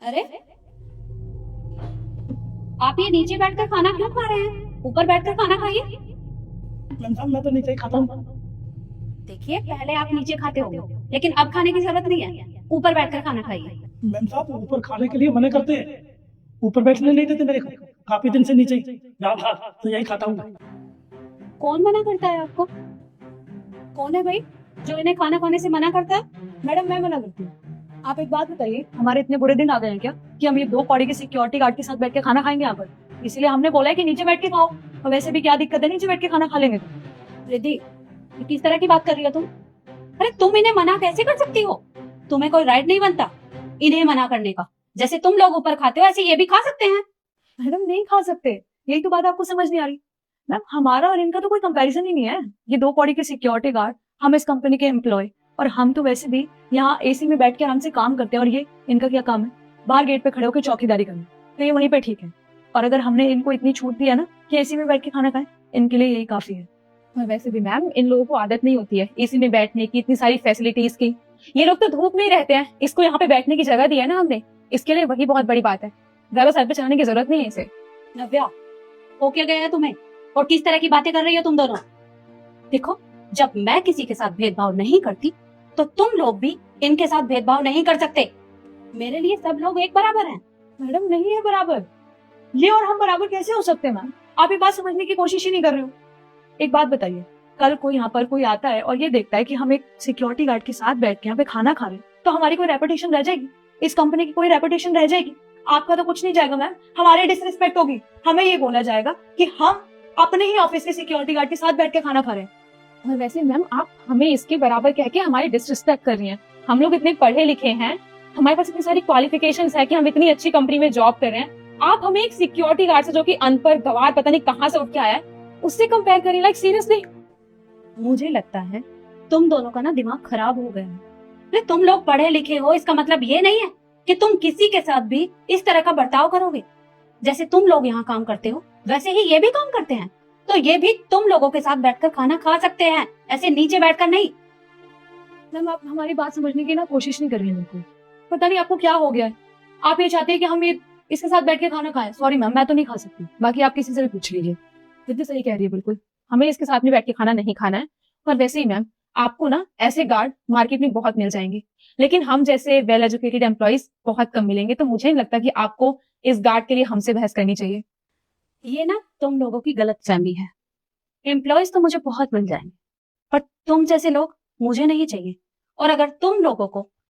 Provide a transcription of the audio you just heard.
अरे, आप ये नीचे बैठकर खाना क्यों खा रहे हैं? ऊपर बैठकर खाना खाइए। मैम साहब मैं तो नीचे ही खाता हूँ। देखिए, पहले आप नीचे खाते होंगे, लेकिन अब खाने की जरूरत नहीं है। ऊपर बैठकर खाना खाइए। मैम साहब ऊपर खाने के लिए मना करते हैं, ऊपर बैठने नहीं देते मेरे को। काफी दिन से नीचे ही यहाँ था तो यही खाता हूँ। कौन मना करता है आपको? कौन है भाई जो इन्हें खाना खाने से मना करता है? मैडम मैं मना करती हूँ। आप एक बात बताइए, हमारे इतने बुरे दिन आ गए हैं क्या कि हम ये 2 कौड़ी के सिक्योरिटी गार्ड के साथ बैठ के खाना खाएंगे यहाँ पर? इसीलिए हमने बोला है कि नीचे बैठ के खाओ। और वैसे भी क्या दिक्कत है, नीचे बैठ के खाना खा लेंगे तो। रिद्धि, ये किस तरह की बात कर रही हो तुम? अरे, तुम इन्हें मना कैसे कर सकती हो? तुम्हें कोई राइट नहीं बनता इन्हें मना करने का। जैसे तुम लोग ऊपर खाते हो, ऐसे ये भी खा सकते हैं। मैडम नहीं खा सकते, यही तो बात आपको समझ नहीं आ रही। मैम हमारा और इनका तो कोई कंपैरिजन ही नहीं है। ये 2 कौड़ी के सिक्योरिटी गार्ड, हम इस कंपनी के एम्प्लॉय, और हम तो वैसे भी यहाँ एसी में बैठ के आराम से काम करते हैं। और ये इनका क्या काम है? बाहर गेट पे खड़े होकर चौकीदारी करना। तो ये वहीं पे ठीक है। और अगर हमने इनको इतनी छूट दी है ना कि एसी में बैठ के खाना खाएं, इनके लिए यही काफी है। और वैसे भी मैम इन लोगों को आदत नहीं होती है एसी में बैठने की, इतनी सारी फैसिलिटीज की। ये लोग तो धूप में ही रहते हैं, इसको यहाँ पे बैठने की जगह दी है ना हमने, इसके लिए वही बहुत बड़ी बात है। ज्यादा सर पे चढ़ाने की जरूरत नहीं है इसे। नव्या, हो क्या गया है तुम्हें? और किस तरह की बातें कर रही हो तुम दोनों? देखो, जब मैं किसी के साथ भेदभाव नहीं करती, तो तुम लोग भी इनके साथ भेदभाव नहीं कर सकते। मेरे लिए सब लोग एक बराबर हैं। मैडम नहीं है बराबर। ये और हम बराबर कैसे हो सकते हैं मैम? आप ये बात समझने की कोशिश ही नहीं कर रहे हो। एक बात बताइए, कल कोई यहाँ पर कोई आता है और ये देखता है कि हम एक सिक्योरिटी गार्ड के साथ बैठ के यहाँ पे खाना खा रहे हैं, तो हमारी कोई रेपुटेशन रह जाएगी? इस कंपनी की कोई रेपुटेशन रह जाएगी? आपका तो कुछ नहीं जाएगा मैम, हमारी डिसरिस्पेक्ट होगी। हमें ये बोला जाएगा कि हम अपने ही ऑफिस के सिक्योरिटी गार्ड के साथ बैठ के खाना खा रहे हैं। और वैसे मैम आप हमें इसके बराबर कह के हमारी डिसरिस्पेक्ट कर रही हैं। हम लोग इतने पढ़े लिखे हैं, हमारे पास इतनी सारी क्वालिफिकेशंस है कि हम इतनी अच्छी कंपनी में जॉब कर रहे हैं। आप हमें एक सिक्योरिटी गार्ड से जो कि अनपढ़ गवार पता नहीं कहाँ से उठ के आया है, उससे कंपेयर करिए। लाइक सीरियसली, मुझे लगता है तुम दोनों का ना दिमाग खराब हो गया है। अरे, तुम लोग पढ़े लिखे हो, इसका मतलब ये नहीं है कि तुम किसी के साथ भी इस तरह का बर्ताव करोगे। जैसे तुम लोग यहाँ काम करते हो, वैसे ही ये भी काम करते हैं। तो ये भी तुम लोगों के साथ बैठकर खाना खा सकते हैं, ऐसे नीचे बैठकर नहीं। मैम आप हमारी बात समझने की ना कोशिश नहीं कर रही है। बिल्कुल पता नहीं आपको क्या हो गया है। आप ये चाहते हैं कि हम ये इसके साथ बैठ के खाना खाएं। सॉरी मैम, मैं तो नहीं खा सकती, बाकी आप किसी से भी पूछ लीजिए। दीदी सही कह रही है, बिल्कुल हमें इसके साथ में बैठ के खाना नहीं खाना है। और वैसे ही मैम आपको ना ऐसे गार्ड मार्केट में बहुत मिल जाएंगे, लेकिन हम जैसे वेल एजुकेटेड एम्प्लॉइज बहुत कम मिलेंगे। तो मुझे नहीं लगता कि आपको इस गार्ड के लिए हमसे बहस करनी चाहिए। ये ना तुम लोगों की गलत फहमी है। एम्प्लॉयज तो मुझे बहुत मिल जाएंगे, पर तुम जैसे लोग मुझे नहीं चाहिए। और अगर तुम लोगों को